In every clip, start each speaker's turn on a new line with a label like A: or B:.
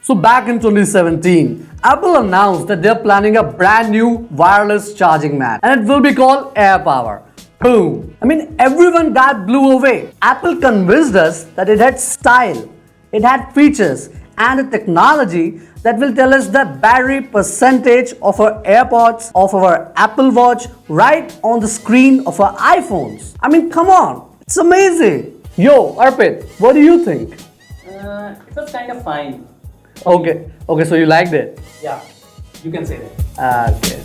A: So back in 2017, Apple announced that they're planning a brand new wireless charging mat and it will be called AirPower. Boom! I mean, everyone got blew away. Apple convinced us that it had style, it had features and a technology that will tell us the battery percentage of our AirPods, of our Apple Watch, right on the screen of our iPhones. I mean, come on, it's amazing. Yo, Arpit, what do you think?
B: It was kind of fine.
A: Okay, so you liked it?
B: Yeah, you can say that.
A: Okay.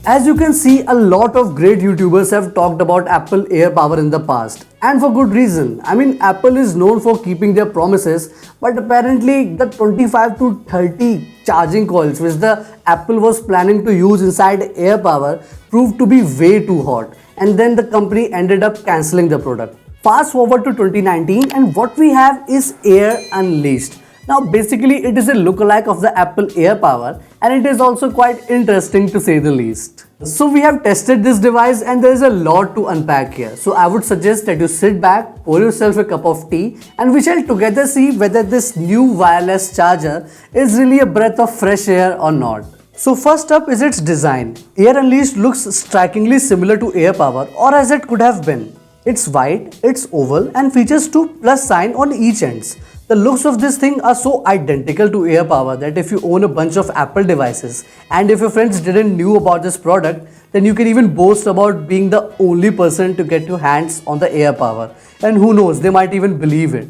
A: As you can see, a lot of great YouTubers have talked about Apple AirPower in the past, and for good reason. I mean, Apple is known for keeping their promises, but apparently the 25 to 30 charging coils which the Apple was planning to use inside AirPower proved to be way too hot, and then the company ended up cancelling the product. Fast forward to 2019 and what we have is Air Unleashed. Now basically it is a lookalike of the Apple AirPower and it is also quite interesting to say the least. So we have tested this device and there is a lot to unpack here. So I would suggest that you sit back, pour yourself a cup of tea and we shall together see whether this new wireless charger is really a breath of fresh air or not. So first up is its design. Air Unleashed looks strikingly similar to AirPower, or as it could have been. It's white, it's oval and features two plus sign on each ends. The looks of this thing are so identical to AirPower that if you own a bunch of Apple devices and if your friends didn't knew about this product, then you can even boast about being the only person to get your hands on the AirPower. And who knows, they might even believe it.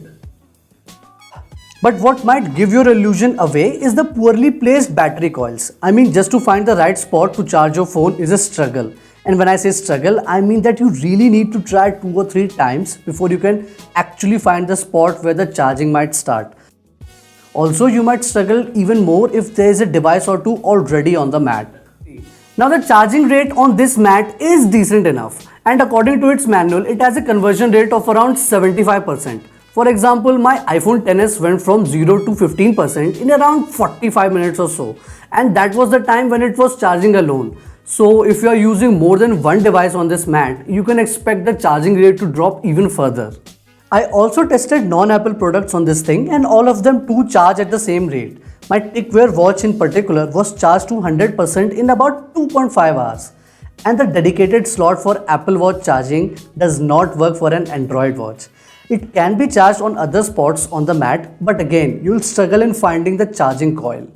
A: But what might give your illusion away is the poorly placed battery coils. I mean, just to find the right spot to charge your phone is a struggle. And when I say struggle, I mean that you really need to try 2 or 3 times before you can actually find the spot where the charging might start. Also, you might struggle even more if there is a device or two already on the mat. Now the charging rate on this mat is decent enough, and according to its manual, it has a conversion rate of around 75%. For example, my iPhone XS went from 0 to 15% in around 45 minutes or so, and that was the time when it was charging alone. So if you are using more than one device on this mat, you can expect the charging rate to drop even further. I also tested non-Apple products on this thing and all of them too charge at the same rate. My TicWear watch in particular was charged to 100% in about 2.5 hours. And the dedicated slot for Apple Watch charging does not work for an Android watch. It can be charged on other spots on the mat, but again, you'll struggle in finding the charging coil.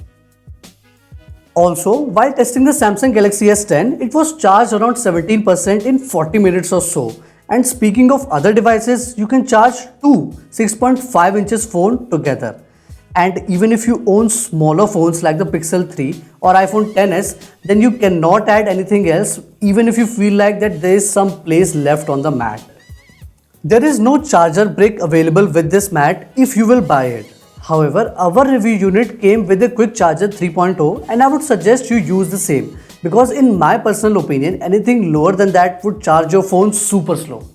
A: Also, while testing the Samsung Galaxy S10, it was charged around 17% in 40 minutes or so. And speaking of other devices, you can charge two 6.5 inches phone together. And even if you own smaller phones like the Pixel 3 or iPhone XS, then you cannot add anything else even if you feel like that there is some place left on the mat. There is no charger brick available with this mat if you will buy it. However, our review unit came with a quick charger 3.0 and I would suggest you use the same because in my personal opinion, anything lower than that would charge your phone super slow.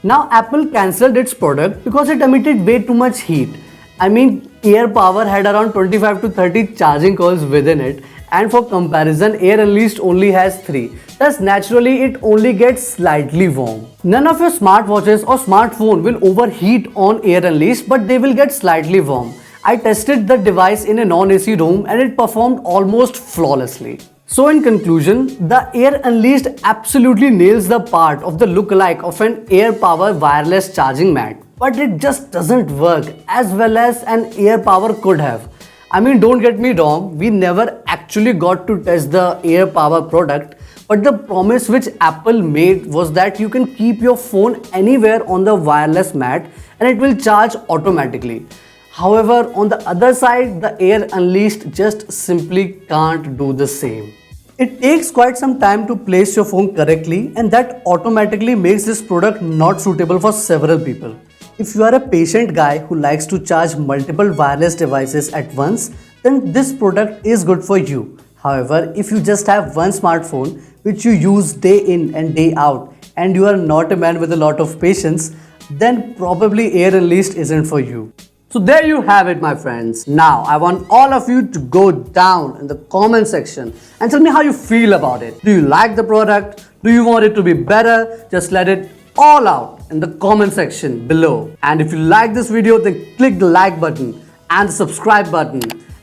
A: Now Apple cancelled its product because it emitted way too much heat. I mean, AirPower had around 25 to 30 charging coils within it, and for comparison, Air Unleashed only has 3. Thus, naturally, it only gets slightly warm. None of your smartwatches or smartphone will overheat on Air Unleashed, but they will get slightly warm. I tested the device in a non-AC room and it performed almost flawlessly. So in conclusion, the Air Unleashed absolutely nails the part of the lookalike of an AirPower wireless charging mat. But it just doesn't work as well as an AirPower could have. I mean, don't get me wrong, we never actually got to test the AirPower product, but the promise which Apple made was that you can keep your phone anywhere on the wireless mat and it will charge automatically. However, on the other side, the Air Unleashed just simply can't do the same. It takes quite some time to place your phone correctly, and that automatically makes this product not suitable for several people. If you are a patient guy who likes to charge multiple wireless devices at once, then this product is good for you. However, if you just have one smartphone which you use day in and day out and you are not a man with a lot of patience, then probably Air Unleashed isn't for you. So there you have it, my friends. Now I want all of you to go down in the comment section and tell me how you feel about it. Do you like the product? Do you want it to be better? Just let it all out in the comment section below. And if you like this video, then click the like button and the subscribe button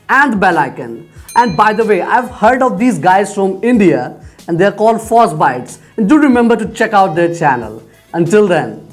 A: and the bell icon. And by the way, I've heard of these guys from India and they're called Fosbites. And do remember to check out their channel. Until then,